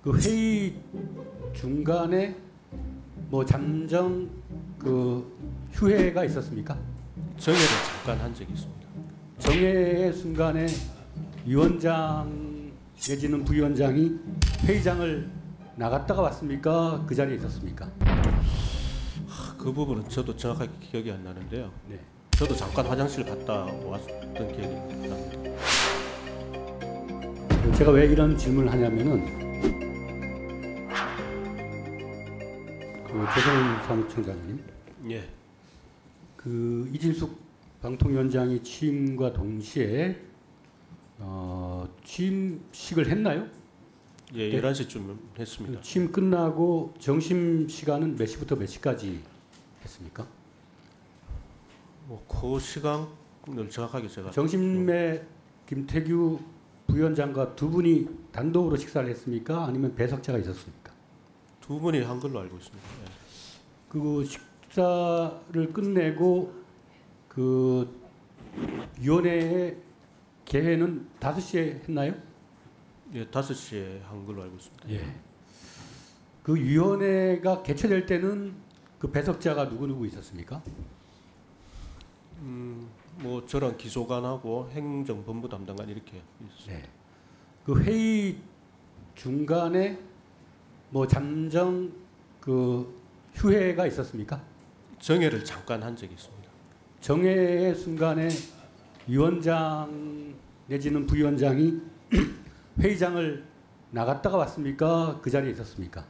그 회의 중간에 뭐 잠정 그 휴회가 있었습니까? 정회를 잠깐 한 적이 있습니다. 정회의 순간에 위원장 내지는 부위원장이 회의장을 나갔다가 왔습니까? 그 자리에 있었습니까? 그 부분은 저도 정확하게 기억이 안 나는데요. 네. 저도 잠깐 화장실 갔다 왔던 기억이 납니다. 제가 왜 이런 질문을 하냐면은 그 조성훈 사무총장님, 예, 그 이진숙 방통위원장이 취임과 동시에 취임식을 했나요? 예, 네. 11시쯤 했습니다. 그 취임 끝나고 점심 시간은 몇 시부터 몇 시까지 했습니까? 그 시간을 정확하게 제가 점심에 김태규 부위원장과 두 분이 단독으로 식사를 했습니까? 아니면 배석자가 있었습니까? 두 분이 한 걸로 알고 있습니다. 예. 그 식사를 끝내고 그 위원회의 개회는 5시에 했나요? 예, 5시에 한 걸로 알고 있습니다. 예. 그 위원회가 개최될 때는 그 배석자가 누구 있었습니까? 뭐 저랑 기소관하고 행정본부 담당관 이렇게 있었습니다. 네. 그 회의 중간에 뭐 잠정 그 휴회가 있었습니까? 정회를 잠깐 한 적이 있습니다. 정회의 순간에 위원장 내지는 부위원장이 회의장을 나갔다가 왔습니까? 그 자리에 있었습니까?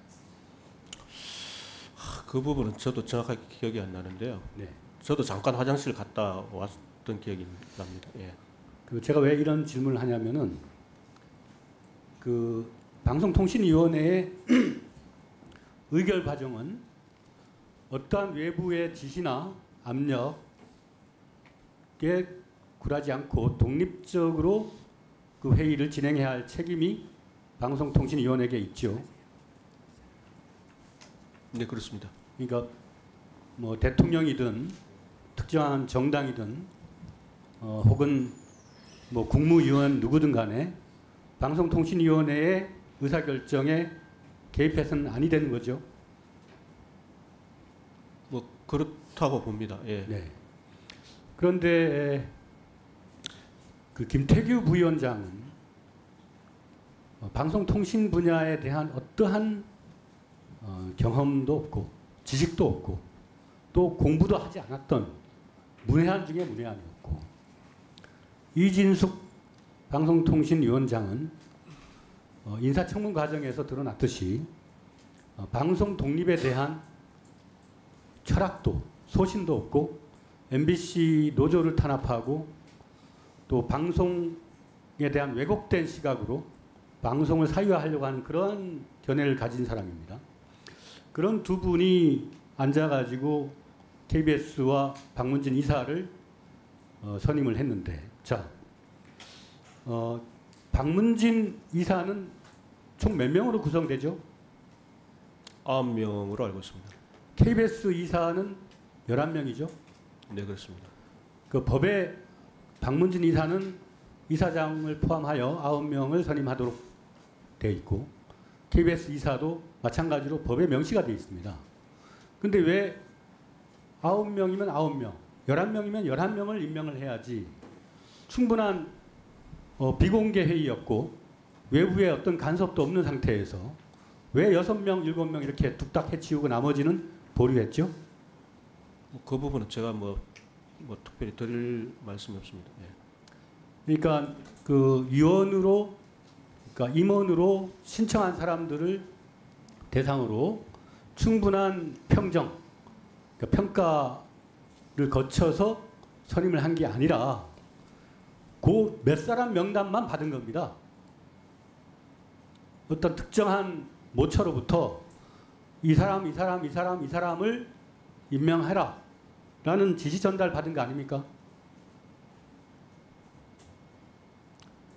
그 부분은 저도 정확하게 기억이 안 나는데요. 네. 저도 잠깐 화장실 갔다 왔던 기억이 납니다. 예. 그 제가 왜 이런 질문을 하냐면은 그 방송통신위원회의 의결 과정은 어떠한 외부의 지시나 압력에 굴하지 않고 독립적으로 그 회의를 진행해야 할 책임이 방송통신위원회에게 있죠. 네, 그렇습니다. 그러니까 뭐 대통령이든 특정한 정당이든 혹은 뭐 국무위원 누구든 간에 방송통신위원회의 의사결정에 개입해서는 아니 되는 거죠. 뭐 그렇다고 봅니다. 예. 네. 그런데 그 김태규 부위원장은 방송통신 분야에 대한 어떠한 경험도 없고 지식도 없고 또 공부도 하지 않았던 문외한 중에 문외한이었고, 이진숙 방송통신위원장은 인사청문 과정에서 드러났듯이 방송 독립에 대한 철학도 소신도 없고 MBC 노조를 탄압하고 또 방송에 대한 왜곡된 시각으로 방송을 사유화하려고 하는 그런 견해를 가진 사람입니다. 그런 두 분이 앉아가지고 KBS와 박문진 이사를 선임을 했는데, 자, 박문진 이사는 총 몇 명으로 구성되죠? 9명으로 알고 있습니다. KBS 이사는 11명이죠? 네, 그렇습니다. 그 법에 박문진 이사는 이사장을 포함하여 9명을 선임하도록 되어 있고, KBS 이사도 마찬가지로 법에 명시가 되어 있습니다. 근데 왜 9명이면 9명, 11명이면 11명을 임명을 해야지, 충분한 비공개 회의였고 외부에 어떤 간섭도 없는 상태에서 왜 6명, 7명 이렇게 뚝딱 해치우고 나머지는 보류했죠? 그 부분은 제가 뭐 특별히 드릴 말씀이 없습니다. 예. 그러니까 그 위원으로, 그러니까 임원으로 신청한 사람들을 대상으로 충분한 평정, 그러니까 평가를 거쳐서 선임을 한 게 아니라 그 몇 사람 명단만 받은 겁니다. 어떤 특정한 모처로부터 이 사람을 임명해라 라는 지시 전달 받은 거 아닙니까?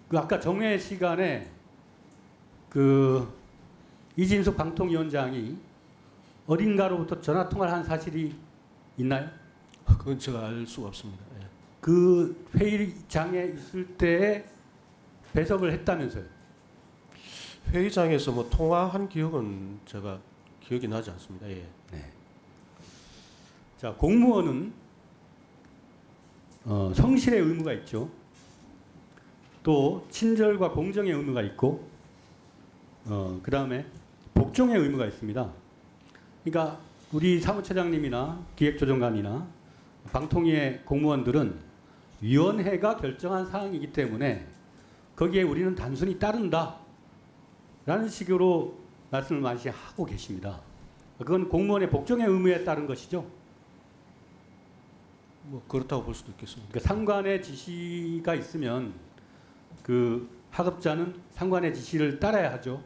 그 아까 정회 시간에 그 이진숙 방통위원장이 어딘가로부터 전화 통화를 한 사실이 있나요? 그건 제가 알 수가 없습니다. 예. 그 회의장에 있을 때에 배석을 했다면서요? 회의장에서 뭐 통화한 기억은 제가 기억이 나지 않습니다. 예. 네. 자, 공무원은 성실의 의무가 있죠. 또 친절과 공정의 의무가 있고, 그 다음에 복종의 의무가 있습니다. 그러니까 우리 사무처장님이나 기획조정관이나 방통위의 공무원들은 위원회가 결정한 사항이기 때문에 거기에 우리는 단순히 따른다 라는 식으로 말씀을 많이 하고 계십니다. 그건 공무원의 복종의 의무에 따른 것이죠. 뭐 그렇다고 볼 수도 있겠습니다. 그러니까 상관의 지시가 있으면 그 하급자는 상관의 지시를 따라야 하죠.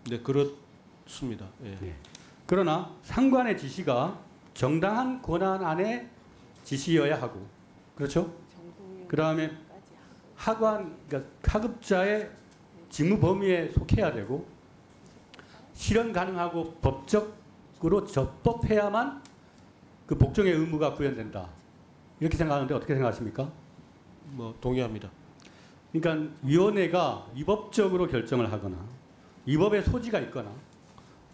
네, 그렇습니다. 예. 네. 그러나 상관의 지시가 정당한 권한 안에 지시여야 하고, 그렇죠? 그 다음에 그러니까 하급자의 직무 범위에 속해야 되고, 실현 가능하고 법적으로 적법해야만 그 복종의 의무가 구현된다. 이렇게 생각하는데 어떻게 생각하십니까? 뭐 동의합니다. 그러니까 위원회가 위법적으로 결정을 하거나 위법의 소지가 있거나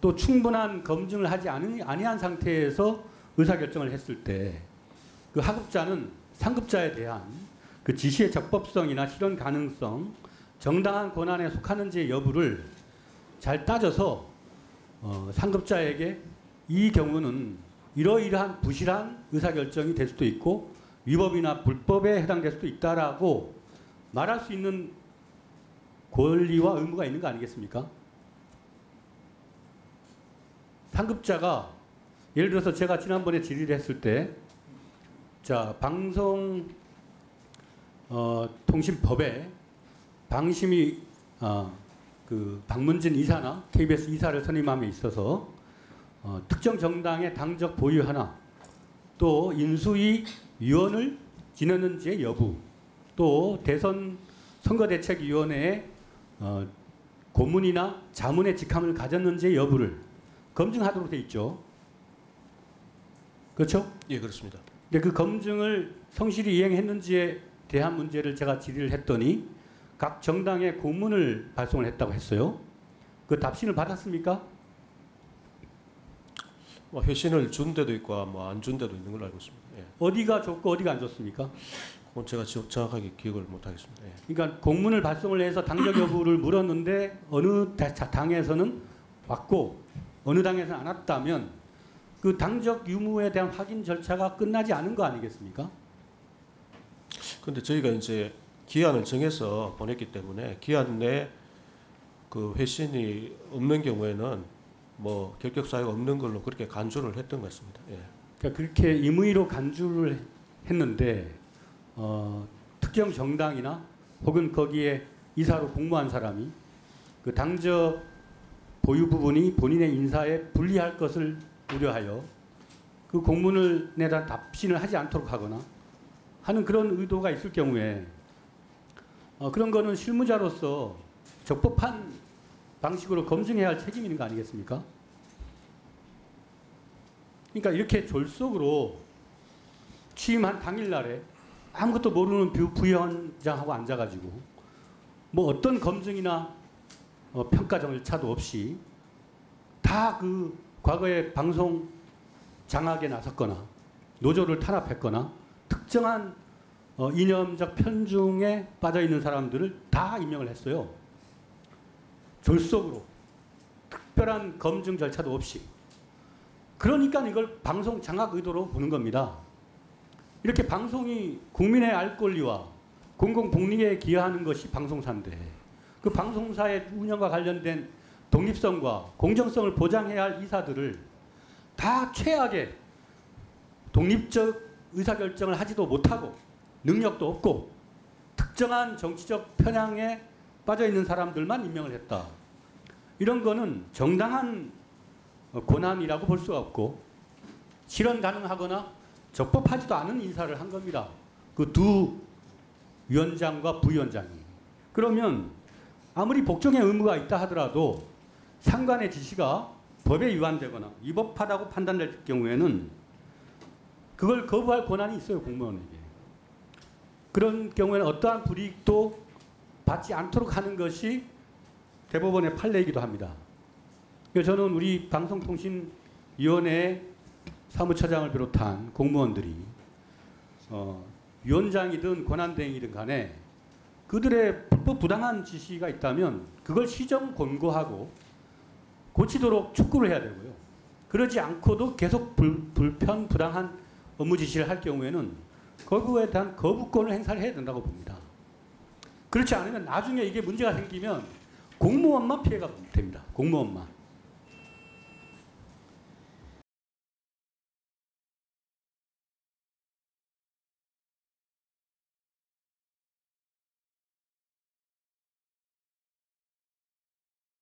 또 충분한 검증을 하지 아니한 상태에서 의사결정을 했을 때 그 하급자는 상급자에 대한 그 지시의 적법성이나 실현 가능성, 정당한 권한에 속하는지의 여부를 잘 따져서 상급자에게 이 경우는 이러이러한 부실한 의사결정이 될 수도 있고 위법이나 불법에 해당될 수도 있다라고 말할 수 있는 권리와 의무가 있는 거 아니겠습니까? 상급자가 예를 들어서 제가 지난번에 질의를 했을 때 자, 방송통신법에 방심이 그 박문진 이사나 KBS 이사를 선임함에 있어서 특정 정당의 당적 보유 하나, 또 인수위 위원을 지냈는지의 여부, 또 대선 선거대책위원회에 고문이나 자문의 직함을 가졌는지의 여부를 검증하도록 돼 있죠. 그렇죠? 예, 그렇습니다. 근데 그 검증을 성실히 이행했는지에 대한 문제를 제가 질의를 했더니 각 정당에 고문을 발송을 했다고 했어요. 그 답신을 받았습니까? 뭐 회신을 준 데도 있고 뭐 안 준 데도 있는 걸로 알고 있습니다. 예. 어디가 좋고 어디가 안 좋습니까? 그건 제가 정확하게 기억을 못 하겠습니다. 예. 그러니까 공문을 발송을 해서 당적 여부를 물었는데 어느 당에서는 왔고 어느 당에서는 안 왔다면 그 당적 유무에 대한 확인 절차가 끝나지 않은 거 아니겠습니까? 근데 저희가 이제 기한을 정해서 보냈기 때문에 기한 내 그 회신이 없는 경우에는 뭐 결격 사유가 없는 걸로 그렇게 간주를 했던 것 같습니다. 예. 그러니까 그렇게 임의로 간주를 했는데 특정 정당이나 혹은 거기에 이사로 공모한 사람이 그 당적 보유 부분이 본인의 인사에 불리할 것을 우려하여 그 공문을 내다 답신을 하지 않도록 하거나 하는 그런 의도가 있을 경우에 그런 거는 실무자로서 적법한 방식으로 검증해야 할 책임이 있는 거 아니겠습니까? 그러니까 이렇게 졸속으로 취임한 당일날에 아무것도 모르는 부위원장하고 앉아가지고 뭐 어떤 검증이나 평가 절차도 없이 다 그 과거에 방송 장악에 나섰거나 노조를 탄압했거나 특정한 이념적 편중에 빠져 있는 사람들을 다 임명을 했어요. 졸속으로 특별한 검증 절차도 없이. 그러니까 이걸 방송 장악 의도로 보는 겁니다. 이렇게 방송이 국민의 알 권리와 공공 복리에 기여하는 것이 방송사인데 그 방송사의 운영과 관련된 독립성과 공정성을 보장해야 할 이사들을 다 최악의 독립적 의사결정을 하지도 못하고 능력도 없고 특정한 정치적 편향에 빠져 있는 사람들만 임명을 했다. 이런 거는 정당한 권한이라고 볼 수가 없고 실현 가능하거나 적법하지도 않은 인사를 한 겁니다. 그 두 위원장과 부위원장이. 그러면 아무리 복종의 의무가 있다 하더라도 상관의 지시가 법에 위반되거나 위법하다고 판단될 경우에는 그걸 거부할 권한이 있어요, 공무원에게. 그런 경우에는 어떠한 불이익도 받지 않도록 하는 것이 대법원의 판례이기도 합니다. 그래서 저는 우리 방송통신위원회 사무처장을 비롯한 공무원들이 위원장이든 권한대행이든 간에 그들의 불법 부당한 지시가 있다면 그걸 시정 권고하고 고치도록 촉구를 해야 되고요. 그러지 않고도 계속 불편 부당한 업무 지시를 할 경우에는 거부에 대한 거부권을 행사를 해야 된다고 봅니다. 그렇지 않으면 나중에 이게 문제가 생기면 공무원만 피해가 됩니다. 공무원만.